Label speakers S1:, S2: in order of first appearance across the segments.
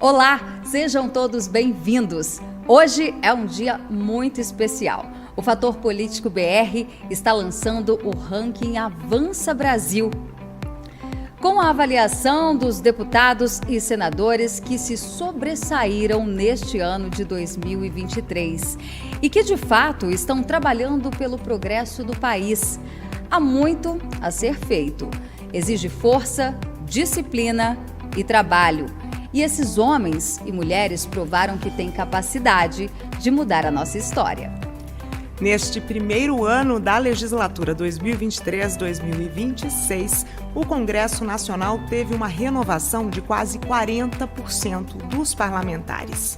S1: Olá, sejam todos bem-vindos. Hoje é um dia muito especial. O Fator Político BR está lançando o ranking Avança Brasil, com a avaliação dos deputados e senadores que se sobressaíram neste ano de 2023 e que, de fato, estão trabalhando pelo progresso do país. Há muito a ser feito. Exige força, disciplina e trabalho. E esses homens e mulheres provaram que têm capacidade de mudar a nossa história.
S2: Neste primeiro ano da legislatura 2023-2026, o Congresso Nacional teve uma renovação de quase 40% dos parlamentares.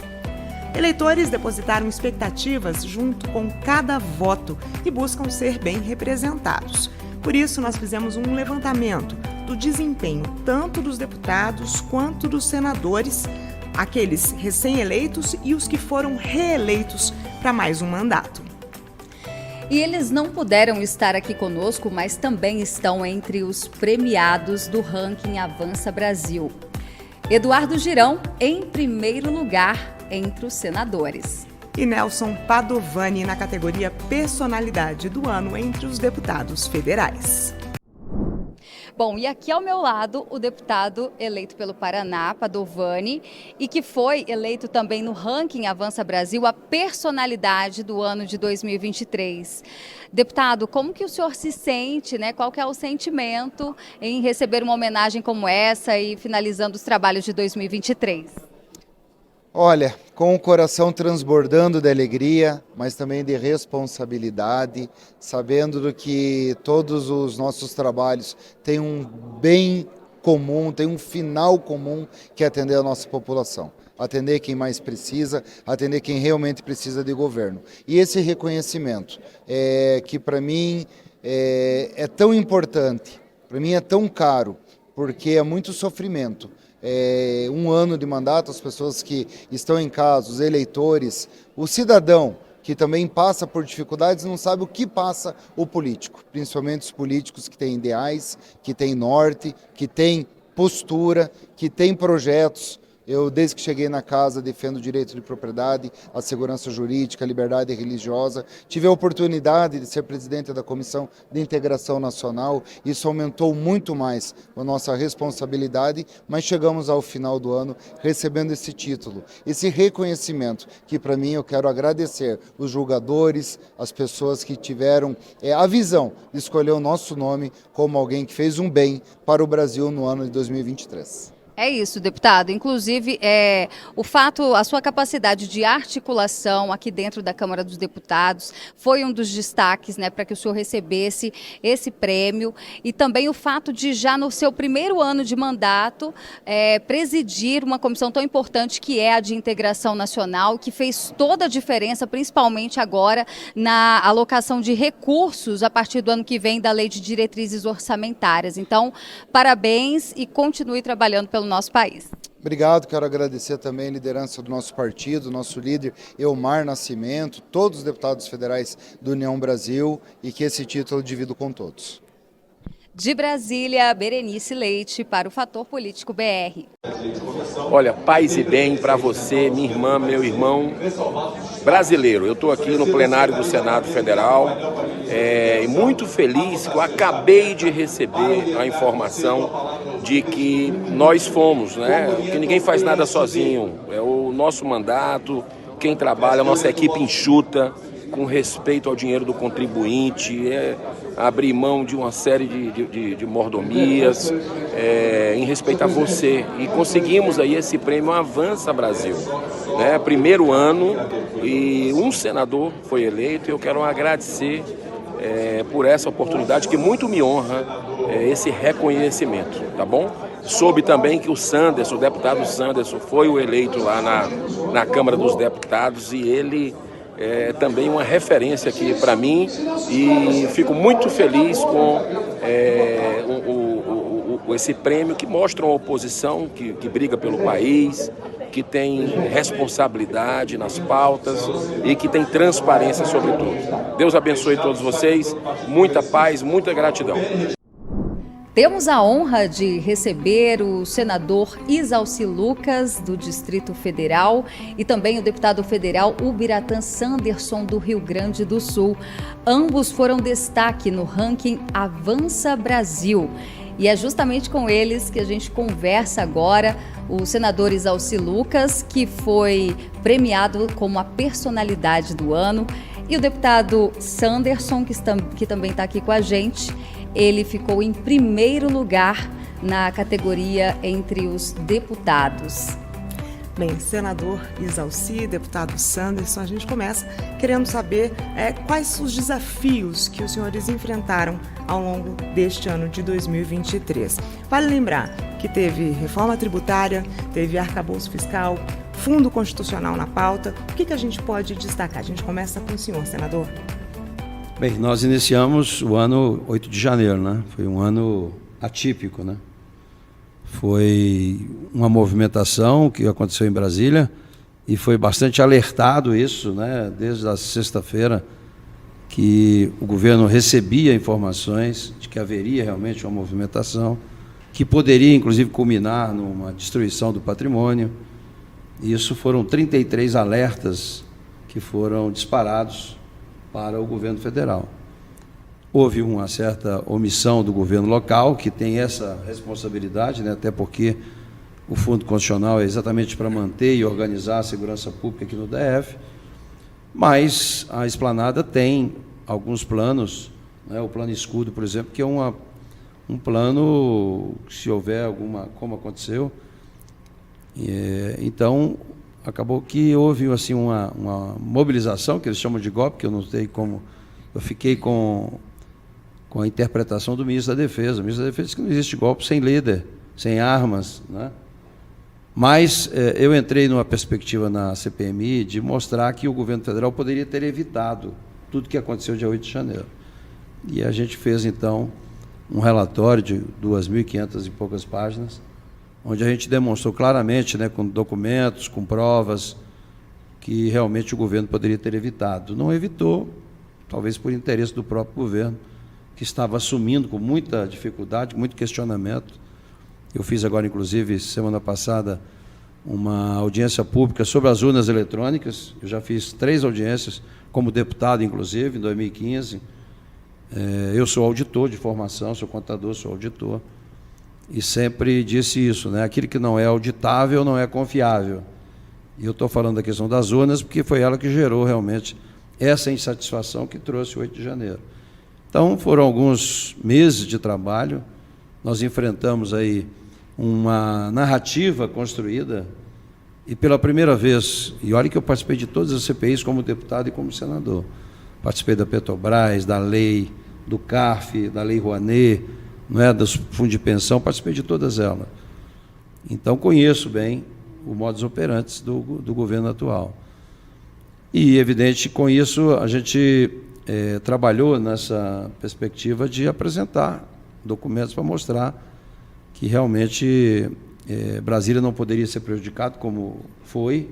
S2: Eleitores depositaram expectativas junto com cada voto e buscam ser bem representados. Por isso, nós fizemos um levantamento do desempenho tanto dos deputados quanto dos senadores, aqueles recém-eleitos e os que foram reeleitos para mais um mandato.
S1: E eles não puderam estar aqui conosco, mas também estão entre os premiados do ranking Avança Brasil. Eduardo Girão, em primeiro lugar entre os senadores.
S2: E Nelson Padovani na categoria Personalidade do Ano entre os deputados federais.
S1: Bom, e aqui ao meu lado o deputado eleito pelo Paraná, Padovani, e que foi eleito também no ranking Avança Brasil a personalidade do ano de 2023. Deputado, como que o senhor se sente, né? Qual que é o sentimento em receber uma homenagem como essa e finalizando os trabalhos de 2023?
S3: Olha, com o coração transbordando de alegria, mas também de responsabilidade, sabendo do que todos os nossos trabalhos têm um bem comum, têm um final comum, que é atender a nossa população. Atender quem mais precisa, atender quem realmente precisa de governo. E esse reconhecimento, que para mim é tão importante, para mim é tão caro, porque é muito sofrimento. Um ano de mandato, as pessoas que estão em casa, os eleitores, o cidadão que também passa por dificuldades não sabe o que passa o político, principalmente os políticos que têm ideais, que têm norte, que têm postura, que têm projetos. Eu, desde que cheguei na casa, defendo o direito de propriedade, a segurança jurídica, a liberdade religiosa. Tive a oportunidade de ser presidente da Comissão de Integração Nacional. Isso aumentou muito mais a nossa responsabilidade, mas chegamos ao final do ano recebendo esse título, esse reconhecimento, que para mim eu quero agradecer os julgadores, as pessoas que tiveram a visão de escolher o nosso nome como alguém que fez um bem para o Brasil no ano de 2023.
S1: É isso, deputado. Inclusive, a sua capacidade de articulação aqui dentro da Câmara dos Deputados foi um dos destaques, né, para que o senhor recebesse esse prêmio. E também o fato de, já no seu primeiro ano de mandato, presidir uma comissão tão importante que é a de integração nacional, que fez toda a diferença, principalmente agora, na alocação de recursos a partir do ano que vem da Lei de Diretrizes Orçamentárias. Então, parabéns e continue trabalhando pelo nosso país.
S3: Obrigado, quero agradecer também a liderança do nosso partido, nosso líder Elmar Nascimento, todos os deputados federais do União Brasil e que esse título eu divido com todos.
S1: De Brasília, Berenice Leite para o Fator Político BR.
S4: Olha, paz e bem para você, minha irmã, meu irmão brasileiro. Eu estou aqui no plenário do Senado Federal e muito feliz que eu acabei de receber a informação de que nós fomos, né? Que ninguém faz nada sozinho. É o nosso mandato, quem trabalha, a nossa equipe enxuta, com respeito ao dinheiro do contribuinte, abrir mão de uma série de mordomias, em respeito a você. E conseguimos aí esse prêmio Avança Brasil, né? Primeiro ano e um senador foi eleito. Eu quero agradecer por essa oportunidade, que muito me honra esse reconhecimento, tá bom? Soube também que o deputado Sanderson, foi o eleito lá na Câmara dos Deputados, e ele é também uma referência aqui para mim, e fico muito feliz com esse prêmio, que mostra uma oposição que briga pelo país, que tem responsabilidade nas pautas e que tem transparência sobre tudo. Deus abençoe todos vocês, muita paz, muita gratidão.
S1: Temos a honra de receber o senador Isalci Lucas, do Distrito Federal, e também o deputado federal Ubiratã Sanderson, do Rio Grande do Sul. Ambos foram destaque no ranking Avança Brasil. E é justamente com eles que a gente conversa agora. O senador Isalci Lucas, que foi premiado como a personalidade do ano, e o deputado Sanderson, que também está aqui com a gente. Ele ficou em primeiro lugar na categoria entre os deputados.
S2: Bem, senador Isalci, deputado Sanderson, a gente começa querendo saber quais os desafios que os senhores enfrentaram ao longo deste ano de 2023. Vale lembrar que teve reforma tributária, teve arcabouço fiscal, fundo constitucional na pauta. O que a gente pode destacar? A gente começa com o senhor, senador.
S5: Bem, nós iniciamos o ano 8 de janeiro, né? Foi um ano atípico, né? Foi uma movimentação que aconteceu em Brasília e foi bastante alertado isso, né? Desde a sexta-feira, que o governo recebia informações de que haveria realmente uma movimentação, que poderia, inclusive, culminar numa destruição do patrimônio. Isso foram 33 alertas que foram disparados para o governo federal. Houve uma certa omissão do governo local, que tem essa responsabilidade, né? Até porque o Fundo Constitucional é exatamente para manter e organizar a segurança pública aqui no DF, mas a Esplanada tem alguns planos, né? O plano escudo, por exemplo, que é um plano, se houver alguma, como aconteceu, então acabou que houve assim uma mobilização, que eles chamam de golpe, que eu não sei como, eu fiquei com a interpretação do ministro da Defesa. O ministro da Defesa disse que não existe golpe sem líder, sem armas, né? Mas eu entrei numa perspectiva na CPMI de mostrar que o governo federal poderia ter evitado tudo que aconteceu dia 8 de janeiro. E a gente fez, então, um relatório de 2.500 e poucas páginas, onde a gente demonstrou claramente, né, com documentos, com provas, que realmente o governo poderia ter evitado. Não evitou, talvez por interesse do próprio governo, que estava assumindo com muita dificuldade, muito questionamento. Eu fiz agora, inclusive, semana passada, uma audiência pública sobre as urnas eletrônicas. Eu já fiz 3 audiências, como deputado, inclusive, em 2015. Eu sou auditor de formação, sou contador, sou auditor. E sempre disse isso, né? Aquilo que não é auditável não é confiável. E eu estou falando da questão das urnas porque foi ela que gerou realmente essa insatisfação que trouxe o 8 de janeiro. Então, foram alguns meses de trabalho, nós enfrentamos aí uma narrativa construída e pela primeira vez, e olha que eu participei de todas as CPIs como deputado e como senador, participei da Petrobras, da lei, do CARF, da lei Rouanet, não é, dos fundos de pensão, participei de todas elas. Então, conheço bem o modus operandi do governo atual. E, evidente, com isso, a gente trabalhou nessa perspectiva de apresentar documentos para mostrar que, realmente, Brasília não poderia ser prejudicado como foi,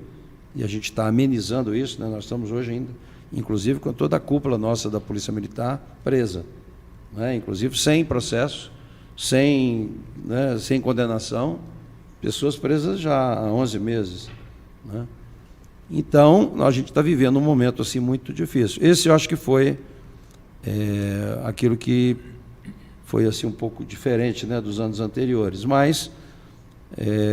S5: e a gente está amenizando isso, né? Nós estamos hoje ainda, inclusive, com toda a cúpula nossa da Polícia Militar presa, né? Inclusive sem processo, sem condenação, pessoas presas já há 11 meses. Né? Então, a gente está vivendo um momento assim, muito difícil. Esse eu acho que foi aquilo que foi assim, um pouco diferente, né, dos anos anteriores, mas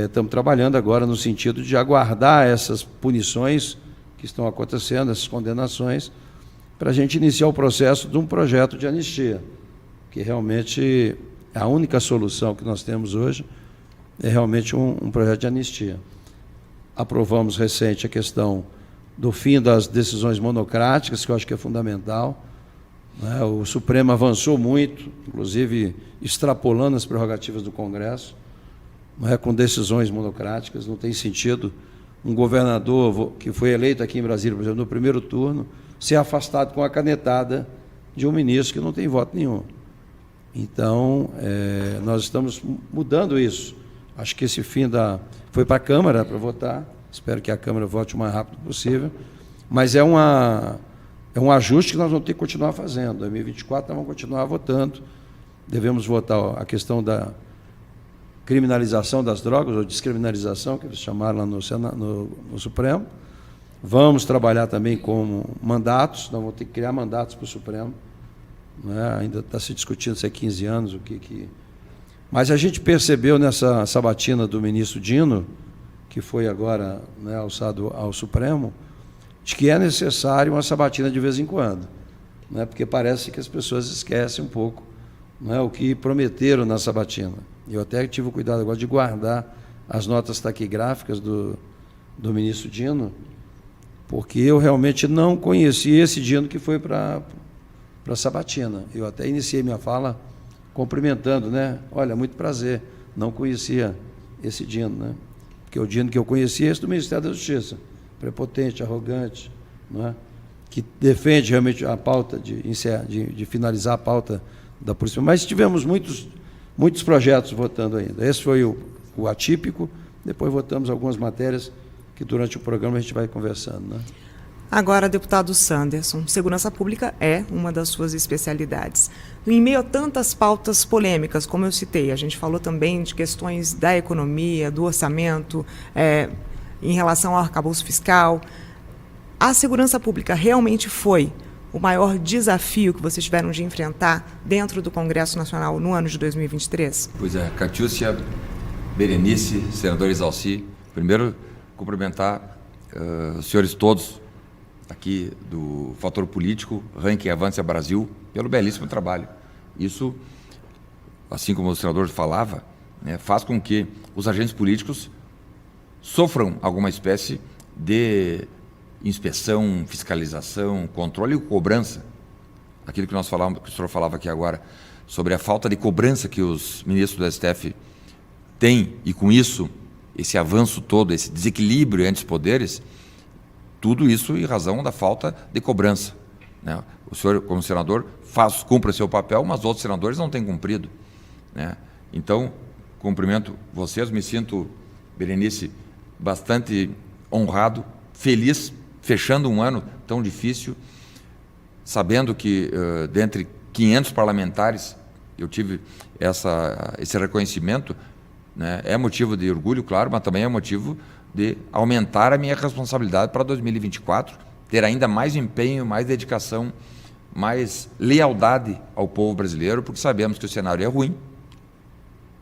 S5: estamos trabalhando agora no sentido de aguardar essas punições que estão acontecendo, essas condenações, para a gente iniciar o processo de um projeto de anistia, que realmente a única solução que nós temos hoje é realmente um projeto de anistia. Aprovamos recente a questão do fim das decisões monocráticas, que eu acho que é fundamental, né? O Supremo avançou muito, inclusive extrapolando as prerrogativas do Congresso, não é, com decisões monocráticas. Não tem sentido um governador que foi eleito aqui em Brasília, por exemplo, no primeiro turno, ser afastado com a canetada de um ministro que não tem voto nenhum. Então, nós estamos mudando isso. Acho que esse fim foi para a Câmara para votar, espero que a Câmara vote o mais rápido possível, mas é um ajuste que nós vamos ter que continuar fazendo. Em 2024 nós vamos continuar votando devemos votar a questão da criminalização das drogas, ou descriminalização, que eles chamaram lá no Supremo. Vamos trabalhar também com mandatos, nós vamos ter que criar mandatos para o Supremo. Né? Ainda está se discutindo se é 15 anos, o que... Mas a gente percebeu nessa sabatina do ministro Dino, que foi agora, né, alçado ao Supremo, de que é necessário uma sabatina de vez em quando, né? Porque parece que as pessoas esquecem um pouco, né, o que prometeram na sabatina. Eu até tive o cuidado agora de guardar as notas taquigráficas do ministro Dino, porque eu realmente não conheci esse Dino que foi para a sabatina. Eu até iniciei minha fala cumprimentando, né? Olha, muito prazer, não conhecia esse Dino, né? Porque o Dino que eu conhecia é esse do Ministério da Justiça, prepotente, arrogante, não é? Que defende realmente a pauta de finalizar a pauta da polícia. Mas tivemos muitos projetos votando ainda. Esse foi o atípico, depois votamos algumas matérias que durante o programa a gente vai conversando, né?
S2: Agora, deputado Sanderson, segurança pública é uma das suas especialidades. Em meio a tantas pautas polêmicas, como eu citei, a gente falou também de questões da economia, do orçamento, em relação ao arcabouço fiscal. A segurança pública realmente foi o maior desafio que vocês tiveram de enfrentar dentro do Congresso Nacional no ano de 2023?
S6: Pois é, Catiúcia, Berenice, senador Exalci, primeiro cumprimentar os senhores todos aqui do Fator Político, Ranking Avança Brasil, pelo belíssimo trabalho. Isso, assim como o senador falava, né, faz com que os agentes políticos sofram alguma espécie de inspeção, fiscalização, controle e cobrança. Aquilo que nós falávamos, que o senhor falava aqui agora, sobre a falta de cobrança que os ministros do STF têm, e com isso, esse avanço todo, esse desequilíbrio entre os poderes, tudo isso em razão da falta de cobrança, né? O senhor, como senador, cumpre o seu papel, mas outros senadores não têm cumprido, né? Então, cumprimento vocês, me sinto, Berenice, bastante honrado, feliz, fechando um ano tão difícil, sabendo que, dentre 500 parlamentares, eu tive esse reconhecimento, né? É motivo de orgulho, claro, mas também é motivo de aumentar a minha responsabilidade para 2024, ter ainda mais empenho, mais dedicação, mais lealdade ao povo brasileiro, porque sabemos que o cenário é ruim,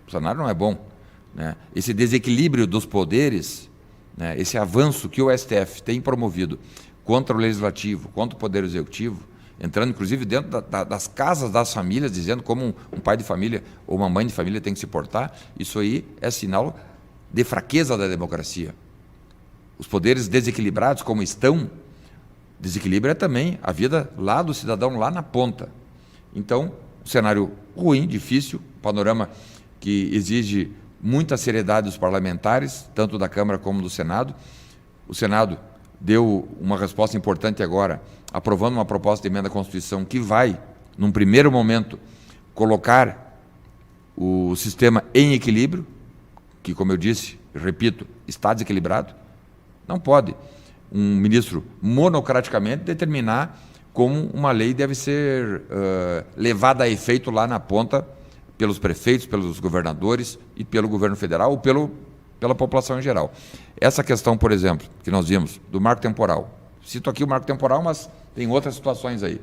S6: o cenário não é bom, né? Esse desequilíbrio dos poderes, né, esse avanço que o STF tem promovido contra o Legislativo, contra o Poder Executivo, entrando inclusive dentro das casas das famílias, dizendo como um pai de família ou uma mãe de família tem que se portar, isso aí é sinal de fraqueza da democracia. Os poderes desequilibrados como estão, desequilíbrio é também a vida lá do cidadão, lá na ponta. Então, um cenário ruim, difícil, panorama que exige muita seriedade dos parlamentares, tanto da Câmara como do Senado. O Senado deu uma resposta importante agora, aprovando uma proposta de emenda à Constituição que vai, num primeiro momento, colocar o sistema em equilíbrio, que, como eu disse, repito, está desequilibrado. Não pode um ministro monocraticamente determinar como uma lei deve ser levada a efeito lá na ponta pelos prefeitos, pelos governadores e pelo governo federal ou pela população em geral. Essa questão, por exemplo, que nós vimos do marco temporal. Cito aqui o marco temporal, mas tem outras situações aí.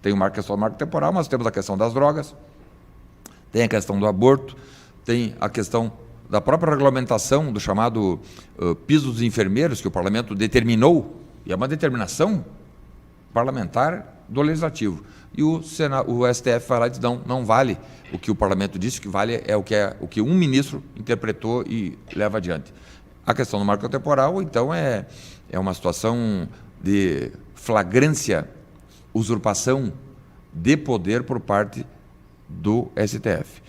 S6: Tem a questão do marco temporal, mas temos a questão das drogas, tem a questão do aborto, tem a questão da própria regulamentação do chamado piso dos enfermeiros, que o parlamento determinou, e é uma determinação parlamentar do Legislativo. E o STF vai lá e diz, não vale o que o parlamento disse, que vale é o que um ministro interpretou e leva adiante. A questão do marco temporal, então, é uma situação de flagrância, usurpação de poder por parte do STF.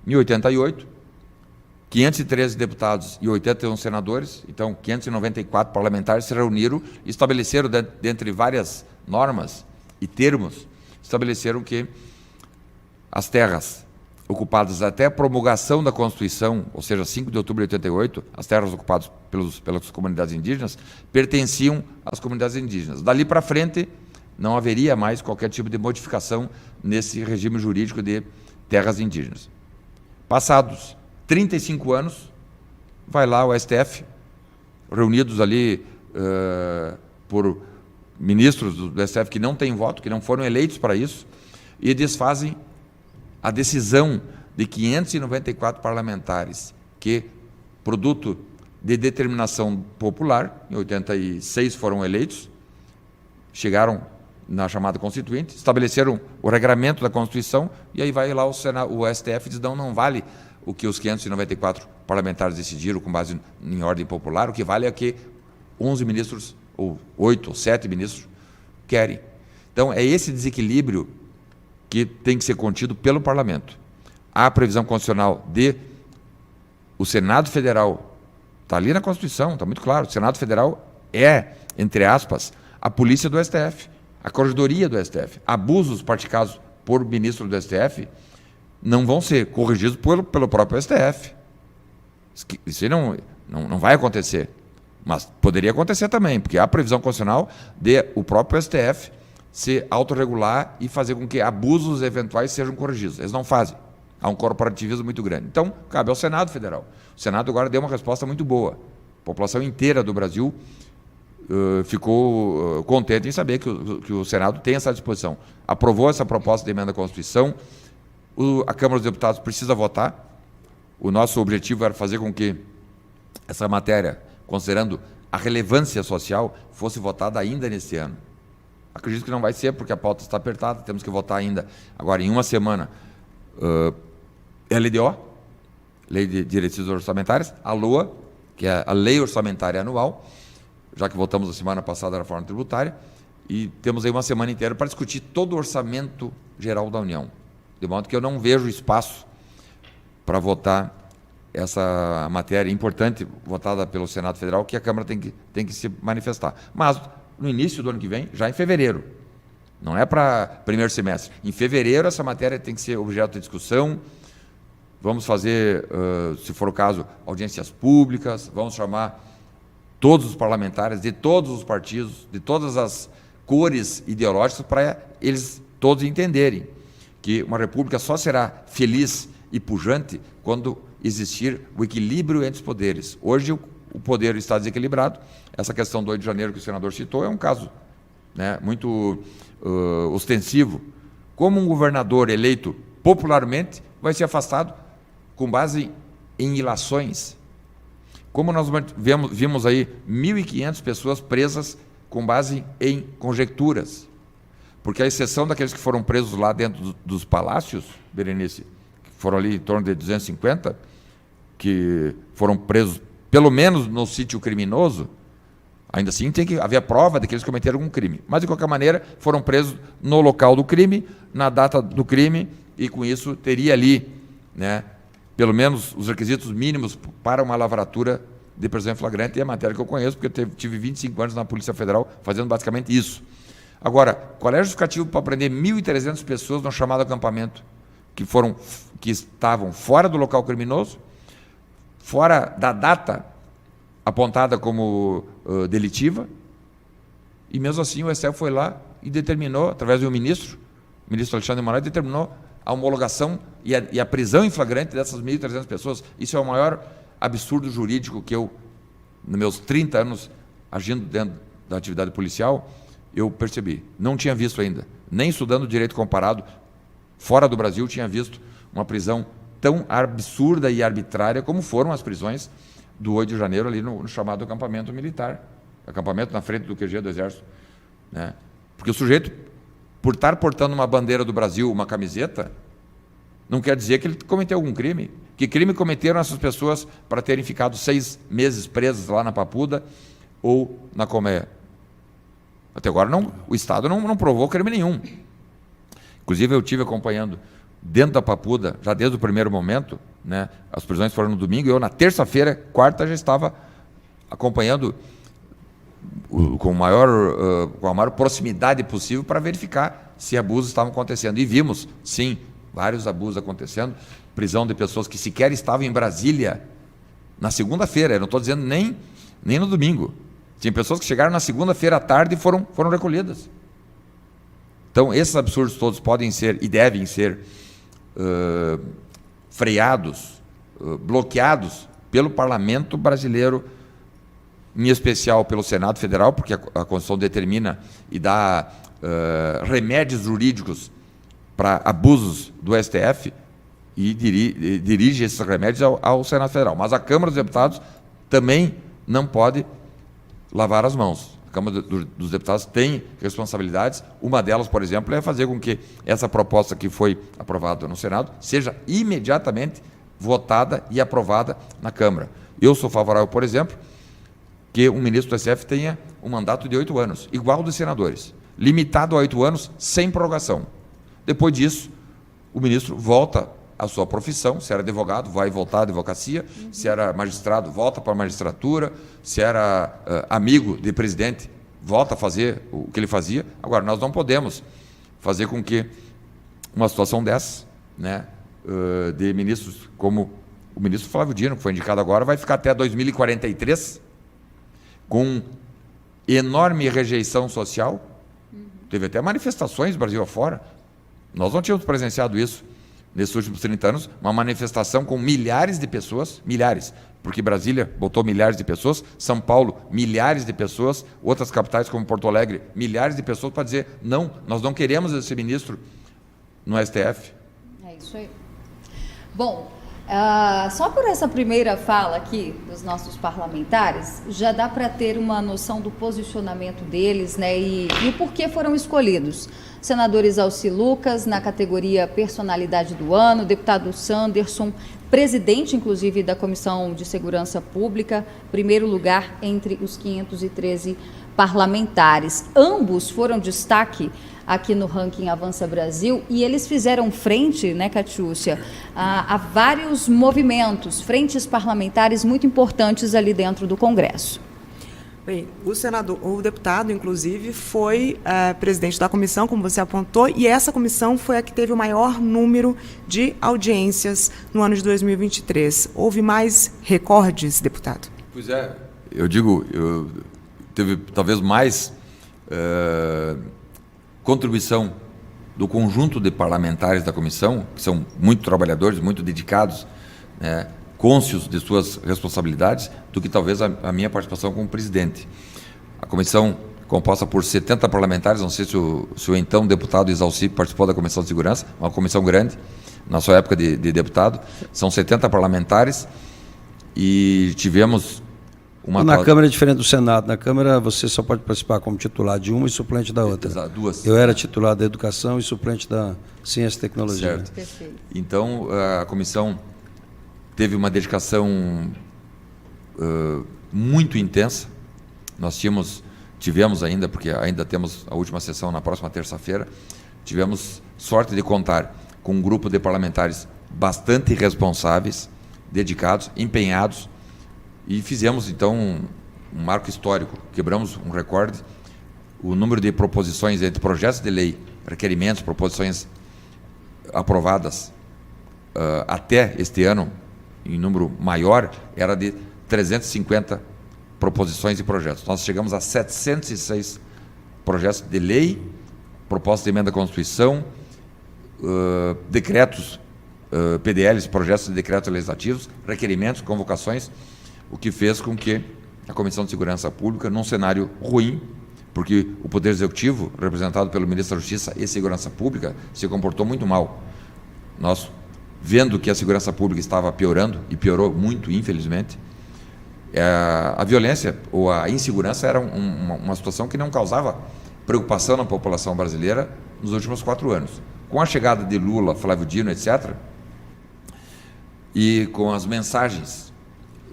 S6: Em 88, 513 deputados e 81 senadores, então 594 parlamentares se reuniram e estabeleceram, dentre várias normas e termos, estabeleceram que as terras ocupadas até a promulgação da Constituição, ou seja, 5 de outubro de 88, as terras ocupadas pelas comunidades indígenas, pertenciam às comunidades indígenas. Dali para frente, não haveria mais qualquer tipo de modificação nesse regime jurídico de terras indígenas. Passados 35 anos, vai lá o STF, reunidos ali por ministros do STF que não têm voto, que não foram eleitos para isso, e desfazem a decisão de 594 parlamentares que, produto de determinação popular, em 86 foram eleitos, chegaram na chamada Constituinte, estabeleceram o regramento da Constituição, e aí vai lá o STF e diz, não vale o que os 594 parlamentares decidiram com base em ordem popular, o que vale é que 11 ministros, ou 8 ou 7 ministros, querem. Então, é esse desequilíbrio que tem que ser contido pelo Parlamento. Há previsão constitucional de o Senado Federal, está ali na Constituição, está muito claro, o Senado Federal é, entre aspas, a polícia do STF, a corregedoria do STF. Abusos praticados por ministro do STF não vão ser corrigidos pelo próprio STF. Isso não vai acontecer. Mas poderia acontecer também, porque há previsão constitucional de o próprio STF se autorregular e fazer com que abusos eventuais sejam corrigidos. Eles não fazem. Há um corporativismo muito grande. Então, cabe ao Senado Federal. O Senado agora deu uma resposta muito boa. A população inteira do Brasil ficou contente em saber que o Senado tem essa disposição. Aprovou essa proposta de emenda à Constituição. A Câmara dos Deputados precisa votar. O nosso objetivo era fazer com que essa matéria, considerando a relevância social, fosse votada ainda neste ano. Acredito que não vai ser, porque a pauta está apertada, temos que votar ainda agora em uma semana. LDO, Lei de Diretrizes Orçamentárias, a LOA, que é a Lei Orçamentária Anual, já que votamos a semana passada a reforma tributária, e temos aí uma semana inteira para discutir todo o orçamento geral da União, de modo que eu não vejo espaço para votar essa matéria importante, votada pelo Senado Federal, que a Câmara tem que se manifestar. Mas, no início do ano que vem, já em fevereiro, não é para primeiro semestre. Em fevereiro, essa matéria tem que ser objeto de discussão. Vamos fazer, se for o caso, audiências públicas, vamos chamar todos os parlamentares de todos os partidos, de todas as cores ideológicas, para eles todos entenderem que uma república só será feliz e pujante quando existir o equilíbrio entre os poderes. Hoje o poder está desequilibrado. Essa questão do 8 de janeiro que o senador citou é um caso, né, muito ostensivo. Como um governador eleito popularmente vai ser afastado com base em ilações. Como nós vimos aí 1.500 pessoas presas com base em conjecturas. Porque a exceção daqueles que foram presos lá dentro dos palácios, Berenice, que foram ali em torno de 250, que foram presos pelo menos no sítio criminoso, ainda assim tem que haver prova de que eles cometeram algum crime. Mas, de qualquer maneira, foram presos no local do crime, na data do crime, e com isso teria ali, né, pelo menos os requisitos mínimos para uma lavratura de prisão em flagrante, e é a matéria que eu conheço, porque eu tive 25 anos na Polícia Federal fazendo basicamente isso. Agora, qual é o justificativo para prender 1.300 pessoas no chamado acampamento, que estavam fora do local criminoso, fora da data apontada como delitiva, e mesmo assim o STF foi lá e determinou, através do ministro Alexandre de Moraes, determinou a homologação e a prisão em flagrante dessas 1.300 pessoas. Isso é o maior absurdo jurídico que eu, nos meus 30 anos agindo dentro da atividade policial, eu percebi. Não tinha visto ainda, nem estudando direito comparado, fora do Brasil, tinha visto uma prisão tão absurda e arbitrária como foram as prisões do 8 de janeiro ali no chamado acampamento militar, acampamento na frente do QG do Exército, né? Porque o sujeito, por estar portando uma bandeira do Brasil, uma camiseta, não quer dizer que ele cometeu algum crime. Que crime cometeram essas pessoas para terem ficado 6 meses presas lá na Papuda ou na Colmeia? Até agora o Estado não provou crime nenhum. Inclusive eu estive acompanhando dentro da Papuda, já desde o primeiro momento, né, as prisões foram no domingo, e eu na terça-feira, quarta, já estava acompanhando com a maior proximidade possível para verificar se abusos estavam acontecendo. E vimos, sim, vários abusos acontecendo, prisão de pessoas que sequer estavam em Brasília na segunda-feira, eu não estou dizendo nem no domingo. Tinha pessoas que chegaram na segunda-feira à tarde e foram recolhidas. Então, esses absurdos todos podem ser e devem ser freados, bloqueados pelo Parlamento brasileiro, em especial pelo Senado Federal, porque a Constituição determina e dá remédios jurídicos para abusos do STF e dirige esses remédios ao Senado Federal. Mas a Câmara dos Deputados também não pode lavar as mãos. A Câmara dos Deputados tem responsabilidades. Uma delas, por exemplo, é fazer com que essa proposta que foi aprovada no Senado seja imediatamente votada e aprovada na Câmara. Eu sou favorável, por exemplo, que um ministro do STF tenha um mandato de 8 anos, igual dos senadores, limitado a 8 anos, sem prorrogação. Depois disso, o ministro volta à sua profissão. Se era advogado, vai voltar à advocacia. Se era magistrado, volta para a magistratura. Se era amigo de presidente, volta a fazer o que ele fazia. Agora, nós não podemos fazer com que uma situação dessa, né, de ministros como o ministro Flávio Dino, que foi indicado agora, vai ficar até 2043 com enorme rejeição social. Teve até manifestações Brasil afora. Nós não tínhamos presenciado isso nesses últimos 30 anos, uma manifestação com milhares de pessoas, milhares, porque Brasília botou milhares de pessoas, São Paulo, milhares de pessoas, outras capitais como Porto Alegre, milhares de pessoas para dizer, não, nós não queremos esse ministro no STF.
S1: É isso aí. Bom, só por essa primeira fala aqui dos nossos parlamentares, já dá para ter uma noção do posicionamento deles, né, e o porquê foram escolhidos. Senadores Alci Lucas, na categoria Personalidade do Ano, deputado Sanderson, presidente, inclusive, da Comissão de Segurança Pública, primeiro lugar entre os 513 parlamentares. Ambos foram destaque aqui no ranking Avança Brasil e eles fizeram frente, né, Catiúcia, a vários movimentos, frentes parlamentares muito importantes ali dentro do Congresso.
S2: Bem, o deputado, inclusive, foi presidente da comissão, como você apontou, e essa comissão foi a que teve o maior número de audiências no ano de 2023. Houve mais recordes, deputado?
S6: Pois é, teve talvez mais contribuição do conjunto de parlamentares da comissão, que são muito trabalhadores, muito dedicados, né, cônscios de suas responsabilidades, do que talvez a minha participação como presidente. A comissão, composta por 70 parlamentares, não sei se o então deputado Exalci participou da Comissão de Segurança, uma comissão grande, na sua época de deputado, são 70 parlamentares e tivemos uma...
S5: Na Câmara é diferente do Senado. Na Câmara você só pode participar como titular de uma e suplente da outra.
S6: Exato, duas.
S5: Eu era titular da Educação e suplente da Ciência e Tecnologia.
S6: Certo. Então, a comissão teve uma dedicação muito intensa. Nós tivemos ainda, porque ainda temos a última sessão na próxima terça-feira, tivemos sorte de contar com um grupo de parlamentares bastante responsáveis, dedicados, empenhados, e fizemos, então, um marco histórico. Quebramos um recorde. O número de proposições entre projetos de lei, requerimentos, proposições aprovadas até este ano, em número maior, era de 350 proposições e projetos. Nós chegamos a 706 projetos de lei, propostas de emenda à Constituição, decretos, PDLs, projetos de decretos legislativos, requerimentos, convocações, o que fez com que a Comissão de Segurança Pública, num cenário ruim, porque o Poder Executivo, representado pelo Ministro da Justiça e Segurança Pública, se comportou muito mal. Nós, vendo que a segurança pública estava piorando, e piorou muito, infelizmente, a violência ou a insegurança era uma situação que não causava preocupação na população brasileira nos últimos 4 anos. Com a chegada de Lula, Flávio Dino, etc., e com as mensagens,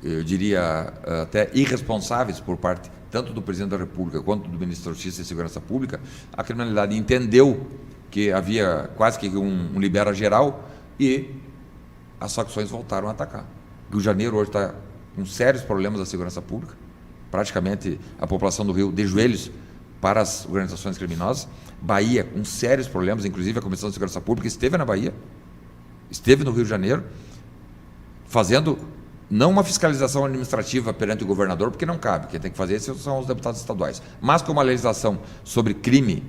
S6: eu diria até irresponsáveis por parte tanto do Presidente da República quanto do Ministro da Justiça e Segurança Pública, a criminalidade entendeu que havia quase que um libera geral e as facções voltaram a atacar. Rio de Janeiro hoje está com sérios problemas da segurança pública, praticamente a população do Rio de joelhos para as organizações criminosas. Bahia com sérios problemas, inclusive a Comissão de Segurança Pública esteve na Bahia, esteve no Rio de Janeiro, fazendo não uma fiscalização administrativa perante o governador, porque não cabe, quem tem que fazer isso são os deputados estaduais, mas com uma legislação sobre crime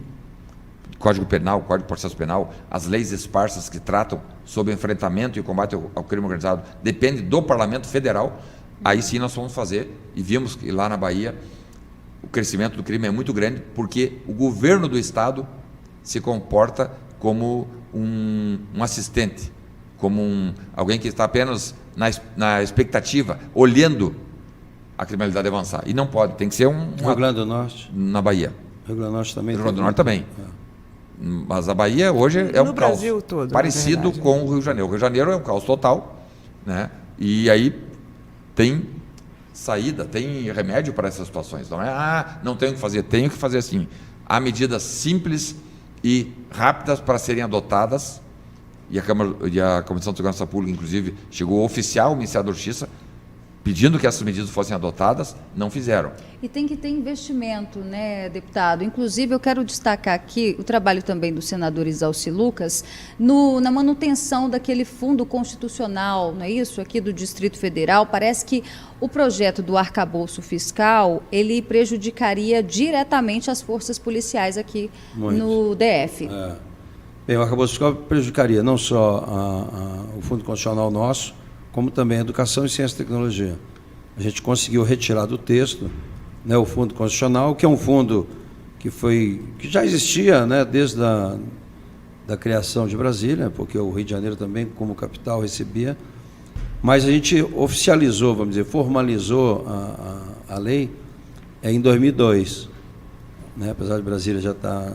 S6: Código Penal, Código de Processo Penal, as leis esparsas que tratam sobre enfrentamento e combate ao crime organizado, depende do Parlamento Federal. Aí sim nós vamos fazer, e vimos que lá na Bahia o crescimento do crime é muito grande, porque o governo do Estado se comporta como um assistente, como alguém que está apenas na expectativa, olhando a criminalidade avançar. E não pode, tem que ser
S5: Rio Grande do Norte.
S6: Na Bahia.
S5: Rio Grande do Norte também.
S6: Rio Grande do Norte também. Mas a Bahia hoje é um caos
S2: Brasil todo,
S6: parecido com o Rio de Janeiro. O Rio de Janeiro é um caos total, né? E aí tem saída, tem remédio para essas situações. Não é, não tenho que fazer, tenho que fazer assim. Há medidas simples e rápidas para serem adotadas, e a Comissão de Segurança Pública, inclusive, chegou a oficiar o Ministério da Justiça pedindo que essas medidas fossem adotadas, não fizeram.
S1: E tem que ter investimento, né, deputado? Inclusive, eu quero destacar aqui o trabalho também do senador Isalci Lucas na manutenção daquele fundo constitucional, não é isso? Aqui do Distrito Federal. Parece que o projeto do arcabouço fiscal, ele prejudicaria diretamente as forças policiais aqui no DF.
S5: Bem, o arcabouço fiscal prejudicaria não só o fundo constitucional nosso, como também a educação e ciência e tecnologia. A gente conseguiu retirar do texto, né, o fundo constitucional, que é um fundo que já existia, né, desde da criação de Brasília, porque o Rio de Janeiro também, como capital, recebia, mas a gente oficializou, vamos dizer, formalizou a lei em 2002, né, apesar de Brasília já estar...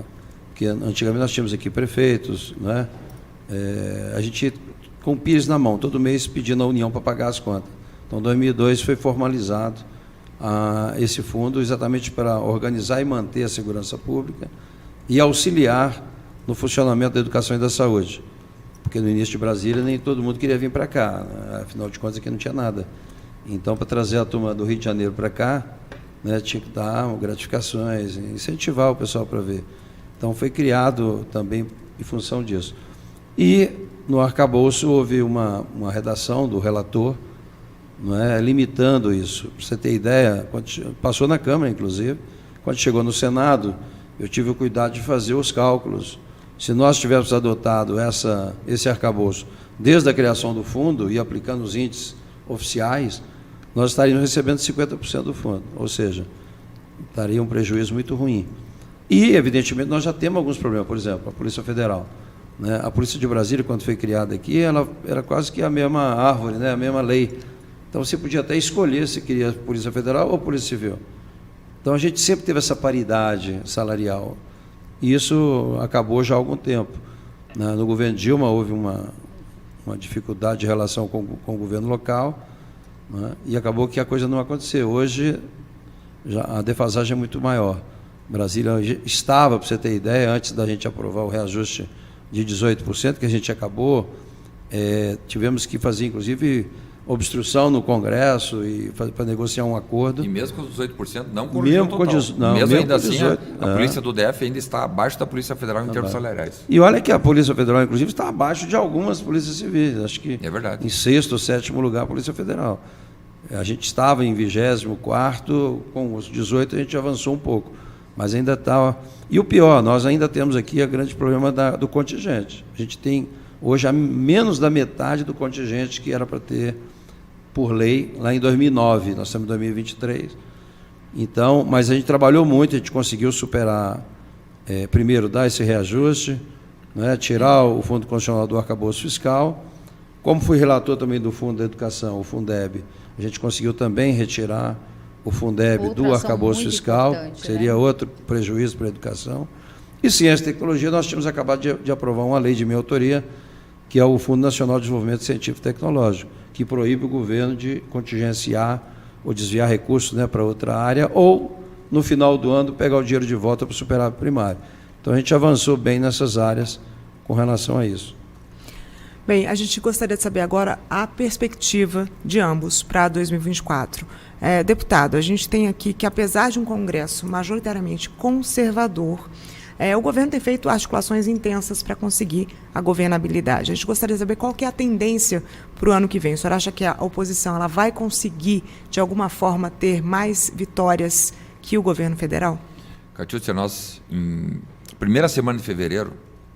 S5: Porque antigamente nós tínhamos aqui prefeitos, né, a gente com o Pires na mão, todo mês pedindo à União para pagar as contas. Então, em 2002 foi formalizado esse fundo exatamente para organizar e manter a segurança pública e auxiliar no funcionamento da educação e da saúde. Porque no início de Brasília nem todo mundo queria vir para cá, né? Afinal de contas aqui não tinha nada. Então, para trazer a turma do Rio de Janeiro para cá, né, tinha que dar gratificações, incentivar o pessoal para ver. Então, foi criado também em função disso. E no arcabouço houve uma redação do relator, não é, limitando isso. Para você ter ideia, passou na Câmara, inclusive, quando chegou no Senado, eu tive o cuidado de fazer os cálculos. Se nós tivéssemos adotado esse arcabouço desde a criação do fundo e aplicando os índices oficiais, nós estaríamos recebendo 50% do fundo, ou seja, estaria um prejuízo muito ruim. E, evidentemente, nós já temos alguns problemas, por exemplo, a Polícia Federal. Né? A Polícia de Brasília, quando foi criada aqui, ela era quase que a mesma árvore, né? A mesma lei. Então, você podia até escolher se queria Polícia Federal ou Polícia Civil. Então, a gente sempre teve essa paridade salarial. E isso acabou já há algum tempo. No governo Dilma, houve uma dificuldade de relação com o governo local, né? E acabou que a coisa não aconteceu. Hoje, a defasagem é muito maior. Brasília estava, para você ter ideia, antes da gente aprovar o reajuste de 18%, que a gente acabou, tivemos que fazer, inclusive, obstrução no Congresso e para negociar um acordo.
S6: E mesmo com os 18%, não com o total. Mesmo ainda assim, a Polícia do DF ainda está abaixo da Polícia Federal em termos salariais.
S5: E olha que a Polícia Federal, inclusive, está abaixo de algumas polícias civis. Acho que
S6: é verdade.
S5: Em 6º ou 7º lugar a Polícia Federal. A gente estava em 24º, com os 18 a gente avançou um pouco, mas ainda estava... E o pior, nós ainda temos aqui o grande problema do contingente. A gente tem hoje menos da metade do contingente que era para ter por lei lá em 2009, nós estamos em 2023. Então, mas a gente trabalhou muito, a gente conseguiu superar, primeiro, dar esse reajuste, né, tirar o Fundo Constitucional do arcabouço fiscal. Como fui relator também do Fundo da Educação, o Fundeb, a gente conseguiu também retirar o Fundeb do arcabouço fiscal, que seria, né, outro prejuízo para a educação. E ciência e tecnologia, nós tínhamos acabado de aprovar uma lei de minha autoria, que é o Fundo Nacional de Desenvolvimento Científico e Tecnológico, que proíbe o governo de contingenciar ou desviar recursos, né, para outra área, ou, no final do ano, pegar o dinheiro de volta para o superávit primário. Então, a gente avançou bem nessas áreas com relação a isso.
S2: Bem, a gente gostaria de saber agora a perspectiva de ambos para 2024. Deputado, a gente tem aqui que, apesar de um Congresso majoritariamente conservador, o governo tem feito articulações intensas para conseguir a governabilidade. A gente gostaria de saber qual que é a tendência para o ano que vem. O senhor acha que a oposição ela vai conseguir, de alguma forma, ter mais vitórias que o governo federal?
S6: Catiúcia, nós, primeira semana de fevereiro,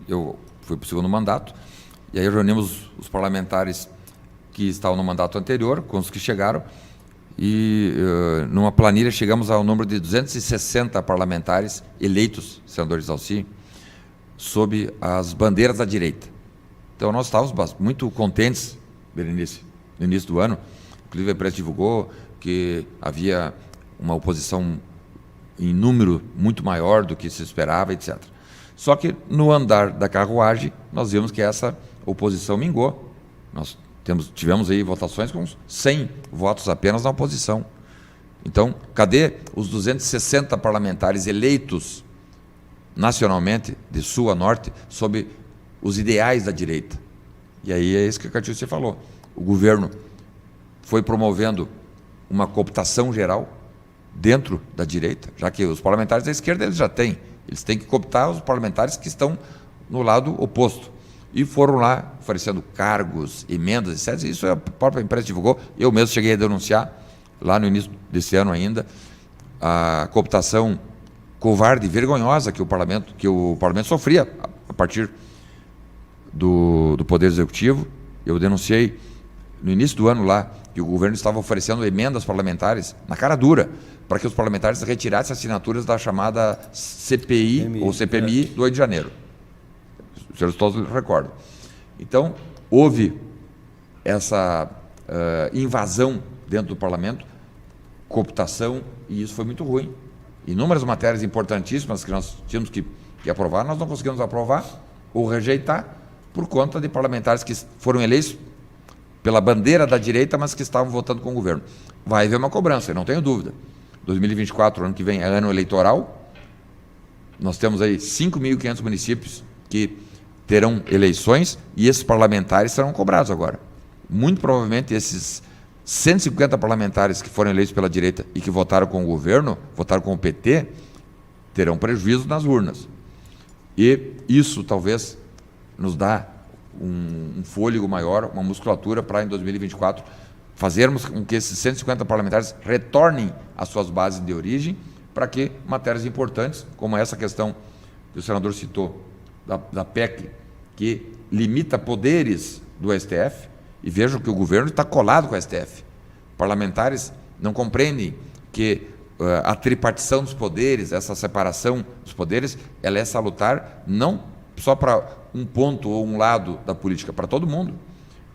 S6: eu fui para o segundo mandato, e aí reunimos os parlamentares que estavam no mandato anterior, com os que chegaram, e numa planilha chegamos ao número de 260 parlamentares eleitos, senador Exalci, sob as bandeiras da direita. Então nós estávamos muito contentes, Berenice, no início do ano. Inclusive a imprensa divulgou que havia uma oposição em número muito maior do que se esperava, etc. Só que no andar da carruagem nós vimos que essa oposição mingou. Nós tivemos aí votações com 100 votos apenas na oposição. Então, cadê os 260 parlamentares eleitos nacionalmente, de sul a norte, sob os ideais da direita? E aí é isso que a Catiúcia falou. O governo foi promovendo uma cooptação geral dentro da direita, já que os parlamentares da esquerda eles já têm. Eles têm que cooptar os parlamentares que estão no lado oposto. E foram lá oferecendo cargos, emendas, etc. Isso a própria imprensa divulgou. Eu mesmo cheguei a denunciar, lá no início desse ano ainda, a cooptação covarde e vergonhosa que o parlamento sofria a partir do Poder Executivo. Eu denunciei no início do ano lá que o governo estava oferecendo emendas parlamentares na cara dura para que os parlamentares retirassem assinaturas da chamada CPI ou CPMI do 8 de janeiro. Os senhores todos recordam. Então, houve essa invasão dentro do parlamento, cooptação, e isso foi muito ruim. Inúmeras matérias importantíssimas que nós tínhamos que aprovar, nós não conseguimos aprovar ou rejeitar por conta de parlamentares que foram eleitos pela bandeira da direita, mas que estavam votando com o governo. Vai haver uma cobrança, eu não tenho dúvida. 2024, ano que vem, é ano eleitoral. Nós temos aí 5.500 municípios que terão eleições e esses parlamentares serão cobrados agora. Muito provavelmente esses 150 parlamentares que foram eleitos pela direita e que votaram com o governo, votaram com o PT, terão prejuízo nas urnas. E isso talvez nos dá um fôlego maior, uma musculatura para em 2024 fazermos com que esses 150 parlamentares retornem às suas bases de origem para que matérias importantes, como essa questão que o senador citou, da PEC, que limita poderes do STF, e vejam que o governo está colado com o STF. Parlamentares não compreendem que a tripartição dos poderes, essa separação dos poderes, ela é salutar não só para um ponto ou um lado da política, para todo mundo.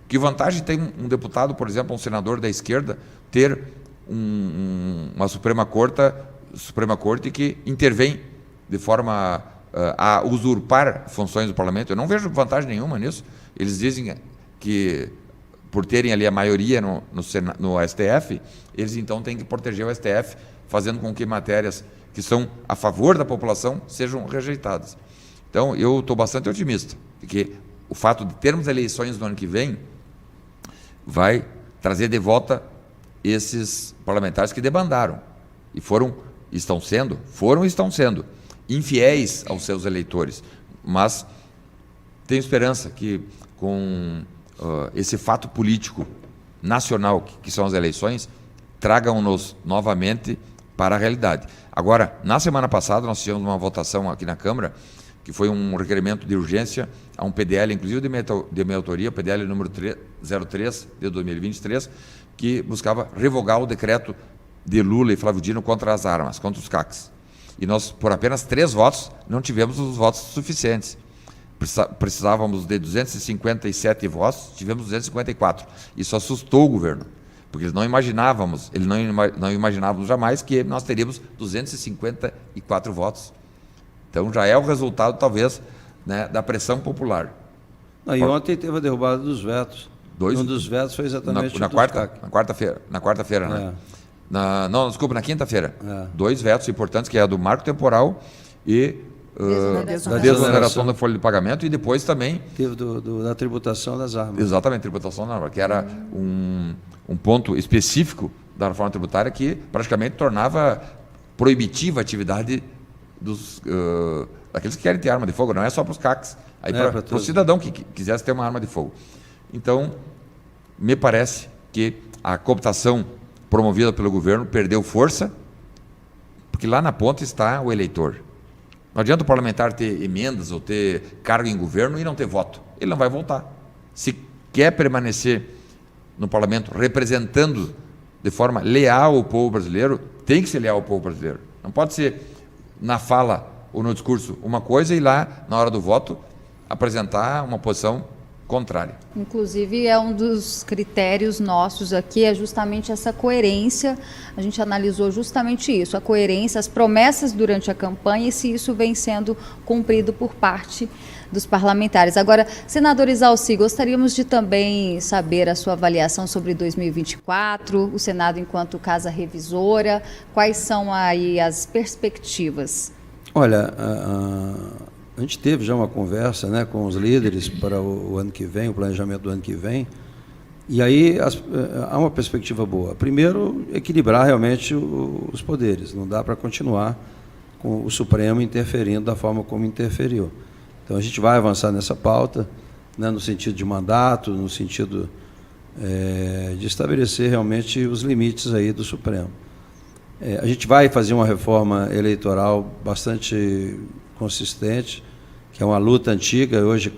S6: Que vantagem tem um deputado, por exemplo, um senador da esquerda, ter uma Suprema Corte que intervém de forma a usurpar funções do parlamento? Eu não vejo vantagem nenhuma nisso. Eles dizem que, por terem ali a maioria no STF, eles então têm que proteger o STF, fazendo com que matérias que são a favor da população sejam rejeitadas. Então, eu estou bastante otimista, porque o fato de termos eleições no ano que vem vai trazer de volta esses parlamentares que debandaram e estão sendo infiéis aos seus eleitores. Mas tenho esperança que, com esse fato político nacional, que são as eleições, tragam-nos novamente para a realidade. Agora, na semana passada, nós tivemos uma votação aqui na Câmara, que foi um requerimento de urgência a um PDL, inclusive de minha autoria, o PDL número 03 de 2023, que buscava revogar o decreto de Lula e Flávio Dino contra as armas, contra os CACs. E nós, por apenas 3 votos, não tivemos os votos suficientes. Precisávamos de 257 votos, tivemos 254. Isso assustou o governo, porque não imaginávamos jamais que nós teríamos 254 votos. Então já é o resultado, talvez, né, da pressão popular.
S5: E ontem teve a derrubada dos vetos. Um dos vetos foi exatamente
S6: na quarta-feira, né? Na quinta-feira. 2 vetos importantes, que é a do marco temporal e da desoneração da folha de pagamento, e depois também
S5: teve da tributação das armas.
S6: Exatamente, tributação das armas, que era um ponto específico da reforma tributária que praticamente tornava proibitiva a atividade daqueles que querem ter arma de fogo, não é só para os CACs, aí para o cidadão que quisesse ter uma arma de fogo. Então, me parece que a cooptação promovida pelo governo perdeu força, porque lá na ponta está o eleitor. Não adianta o parlamentar ter emendas ou ter cargo em governo e não ter voto. Ele não vai votar. Se quer permanecer no parlamento representando de forma leal o povo brasileiro, tem que ser leal ao povo brasileiro. Não pode ser na fala ou no discurso uma coisa e lá, na hora do voto, apresentar uma posição contrária.
S1: Inclusive, é um dos critérios nossos aqui, é justamente essa coerência. A gente analisou justamente isso, a coerência, as promessas durante a campanha e se isso vem sendo cumprido por parte dos parlamentares. Agora, senador Isalci, gostaríamos de também saber a sua avaliação sobre 2024, o Senado enquanto casa revisora, quais são aí as perspectivas?
S5: Olha, a gente teve já uma conversa, né, com os líderes para o ano que vem, o planejamento do ano que vem, e aí há uma perspectiva boa. Primeiro, equilibrar realmente os poderes. Não dá para continuar com o Supremo interferindo da forma como interferiu. Então, a gente vai avançar nessa pauta, né, no sentido de mandato, no sentido de estabelecer realmente os limites aí do Supremo. A gente vai fazer uma reforma eleitoral bastante consistente, que é uma luta antiga, hoje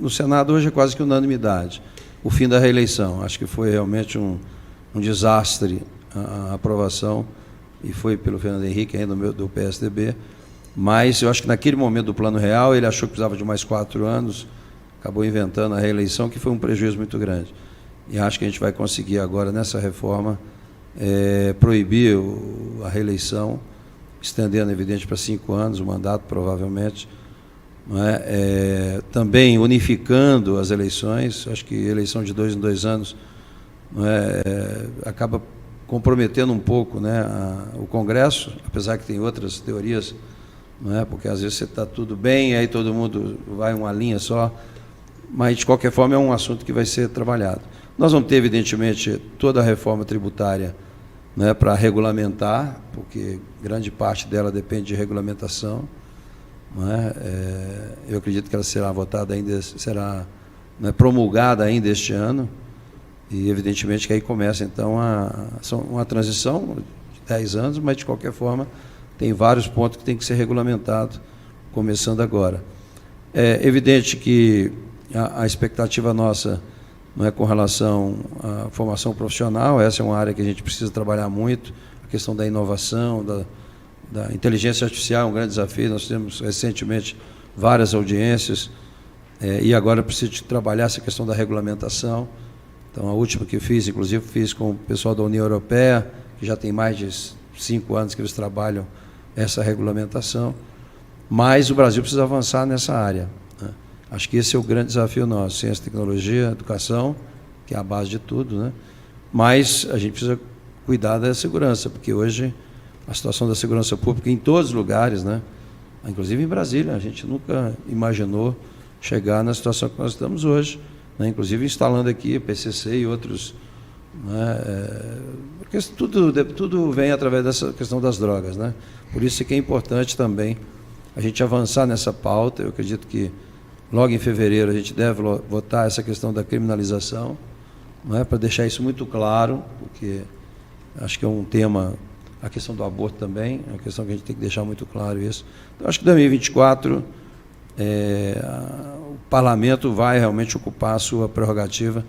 S5: no Senado hoje é quase que unanimidade. O fim da reeleição, acho que foi realmente um desastre a aprovação, e foi pelo Fernando Henrique, ainda do PSDB, mas eu acho que naquele momento do Plano Real, ele achou que precisava de mais 4 anos, acabou inventando a reeleição, que foi um prejuízo muito grande. E acho que a gente vai conseguir agora, nessa reforma, proibir a reeleição, estendendo, evidente, para 5 anos, o mandato, provavelmente, não é? Também unificando as eleições. Acho que eleição de 2 em 2 anos não acaba comprometendo um pouco, né, o Congresso, apesar que tem outras teorias, não é? Porque às vezes você está tudo bem, aí todo mundo vai uma linha só, mas de qualquer forma é um assunto que vai ser trabalhado. Nós vamos ter, evidentemente, toda a reforma tributária, né, para regulamentar, porque grande parte dela depende de regulamentação. Não é? Eu acredito que ela será votada ainda, será, né, promulgada ainda este ano, e evidentemente que aí começa então uma transição de 10 anos, mas de qualquer forma tem vários pontos que tem que ser regulamentado, começando agora. É evidente que a expectativa nossa, não é, com relação à formação profissional, essa é uma área que a gente precisa trabalhar muito, a questão da inovação, da inteligência artificial é um grande desafio. Nós temos recentemente várias audiências, e agora preciso trabalhar essa questão da regulamentação. Então, a última que fiz, inclusive, fiz com o pessoal da União Europeia, que já tem mais de 5 anos que eles trabalham essa regulamentação, mas o Brasil precisa avançar nessa área, né? Acho que esse é o grande desafio nosso, ciência, tecnologia, educação, que é a base de tudo, né? Mas a gente precisa cuidar da segurança, porque hoje a situação da segurança pública em todos os lugares, né? Inclusive em Brasília, a gente nunca imaginou chegar na situação que nós estamos hoje, né? Inclusive instalando aqui PCC e outros, né? Porque tudo vem através dessa questão das drogas, né? Por isso que é importante também a gente avançar nessa pauta. Eu acredito que logo em fevereiro a gente deve votar essa questão da criminalização, não é, para deixar isso muito claro, porque acho que é um tema, a questão do aborto também, é uma questão que a gente tem que deixar muito claro isso. Então, acho que em 2024 o Parlamento vai realmente ocupar a sua prerrogativa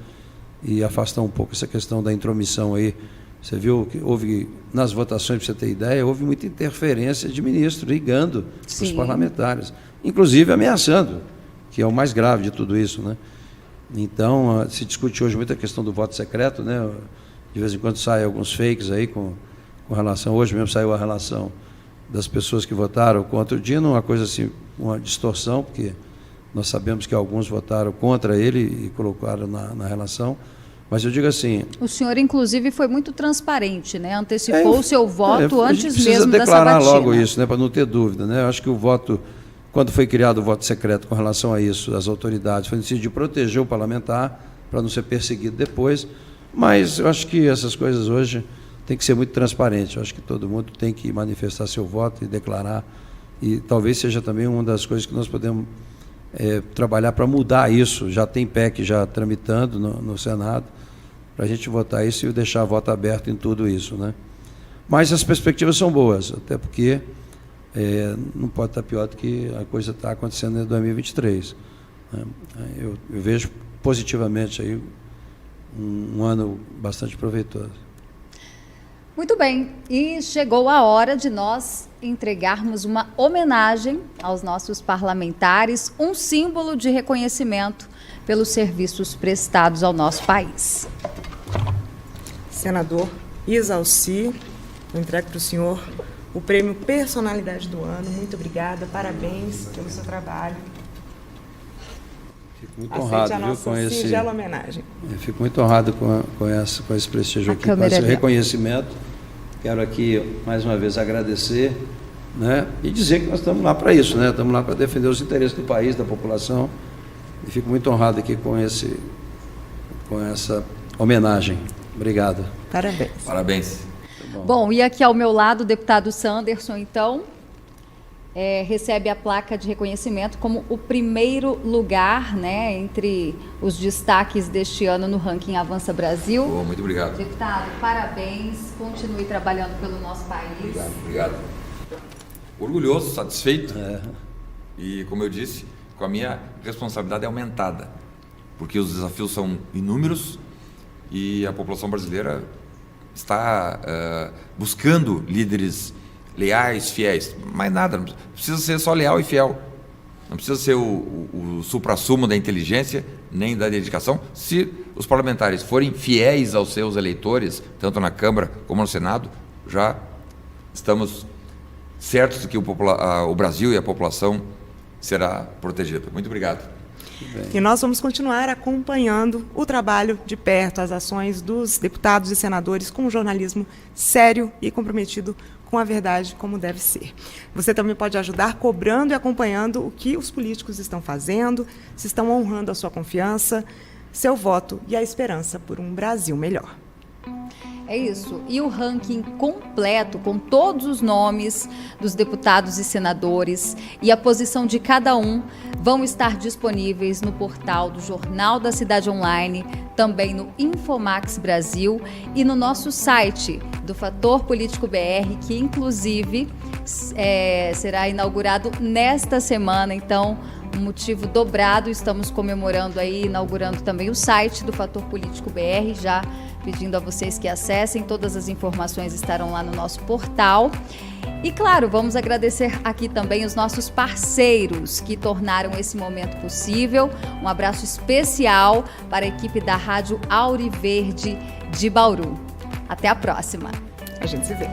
S5: e afastar um pouco essa questão da intromissão aí. Você viu que houve, nas votações, para você ter ideia, houve muita interferência de ministro ligando os parlamentares, inclusive ameaçando, que é o mais grave de tudo isso, né? Então, se discute hoje muito a questão do voto secreto, né? De vez em quando saem alguns fakes aí com relação, hoje mesmo saiu a relação das pessoas que votaram contra o Dino, uma coisa assim, uma distorção, porque nós sabemos que alguns votaram contra ele e colocaram na relação. Mas eu digo assim... O
S1: senhor, inclusive, foi muito transparente, né? Antecipou o seu voto antes mesmo da sabatina.
S5: Precisa declarar logo isso, né? Para não ter dúvida, né? Eu acho que o voto, quando foi criado o voto secreto com relação a isso, as autoridades, foi no sentido de proteger o parlamentar para não ser perseguido depois. Mas eu acho que essas coisas hoje tem que ser muito transparente. Eu acho que todo mundo tem que manifestar seu voto e declarar. E talvez seja também uma das coisas que nós podemos trabalhar para mudar isso. Já tem PEC já tramitando no Senado, para a gente votar isso e deixar voto aberto em tudo isso, né? Mas as perspectivas são boas, até porque não pode estar pior do que a coisa está acontecendo em 2023. Né? Eu vejo positivamente aí um ano bastante proveitoso.
S1: Muito bem, e chegou a hora de nós entregarmos uma homenagem aos nossos parlamentares, um símbolo de reconhecimento pelos serviços prestados ao nosso país.
S2: Senador Isalci, eu entrego para o senhor o prêmio Personalidade do Ano. Muito obrigada, parabéns pelo seu trabalho.
S5: Fico muito honrado,
S2: a nossa
S5: com esse
S2: singela homenagem.
S5: Eu fico muito honrado com esse prestígio aqui, com esse reconhecimento. Quero aqui, mais uma vez, agradecer, né, e dizer que nós estamos lá para isso, né? Estamos lá para defender os interesses do país, da população. E fico muito honrado aqui com essa homenagem. Obrigado.
S2: Parabéns.
S6: Parabéns.
S1: Bom, e aqui ao meu lado, o deputado Sanderson, então, recebe a placa de reconhecimento como o primeiro lugar, né, entre os destaques deste ano no ranking Avança Brasil.
S6: Oh, muito obrigado.
S1: Deputado, parabéns, continue trabalhando pelo nosso país.
S6: Obrigado. Orgulhoso, satisfeito. E, como eu disse, com a minha responsabilidade aumentada, porque os desafios são inúmeros e a população brasileira está buscando líderes leais, fiéis. Mais nada, não precisa ser só leal e fiel. Não precisa ser o suprassumo da inteligência nem da dedicação. Se os parlamentares forem fiéis aos seus eleitores, tanto na Câmara como no Senado, já estamos certos de que o Brasil e a população será protegida. Muito obrigado.
S2: E nós vamos continuar acompanhando o trabalho de perto, as ações dos deputados e senadores com um jornalismo sério e comprometido com a verdade, como deve ser. Você também pode ajudar cobrando e acompanhando o que os políticos estão fazendo, se estão honrando a sua confiança, seu voto e a esperança por um Brasil melhor.
S1: É isso. E o ranking completo, com todos os nomes dos deputados e senadores e a posição de cada um, vão estar disponíveis no portal do Jornal da Cidade Online, também no Infomax Brasil e no nosso site do Fator Político BR, que inclusive será inaugurado nesta semana. Então, um motivo dobrado, estamos comemorando aí, inaugurando também o site do Fator Político BR, já pedindo a vocês que acessem, todas as informações estarão lá no nosso portal. E claro, vamos agradecer aqui também os nossos parceiros que tornaram esse momento possível. Um abraço especial para a equipe da Rádio Auriverde de Bauru. Até a próxima.
S2: A gente se vê.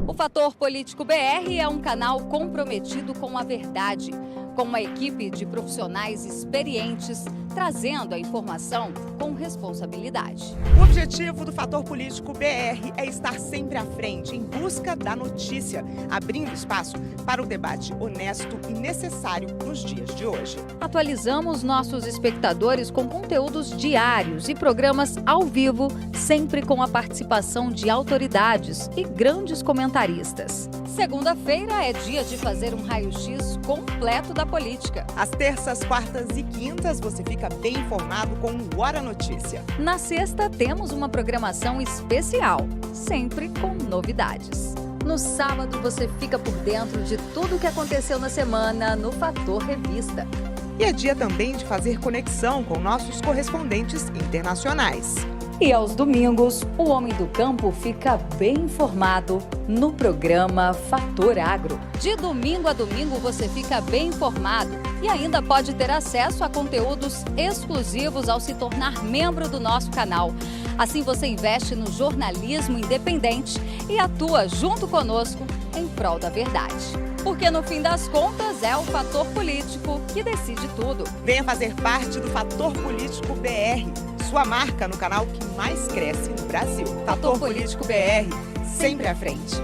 S1: O Fator Político BR é um canal comprometido com a verdade, com uma equipe de profissionais experientes, trazendo a informação com responsabilidade.
S2: O objetivo do Fator Político BR é estar sempre à frente, em busca da notícia, abrindo espaço para o debate honesto e necessário nos dias de hoje.
S1: Atualizamos nossos espectadores com conteúdos diários e programas ao vivo, sempre com a participação de autoridades e grandes comentaristas. Segunda-feira é dia de fazer um raio-x completo da política.
S2: Às terças, quartas e quintas, você fica bem informado com o Hora Notícia.
S1: Na sexta, temos uma programação especial, sempre com novidades. No sábado, você fica por dentro de tudo o que aconteceu na semana no Fator Revista.
S2: E é dia também de fazer conexão com nossos correspondentes internacionais.
S1: E aos domingos, o homem do campo fica bem informado no programa Fator Agro. De domingo a domingo você fica bem informado e ainda pode ter acesso a conteúdos exclusivos ao se tornar membro do nosso canal. Assim você investe no jornalismo independente e atua junto conosco em prol da verdade. Porque no fim das contas é o Fator Político que decide tudo.
S2: Venha fazer parte do Fator Político BR, sua marca no canal que mais cresce no Brasil. Fator Político BR, sempre à frente.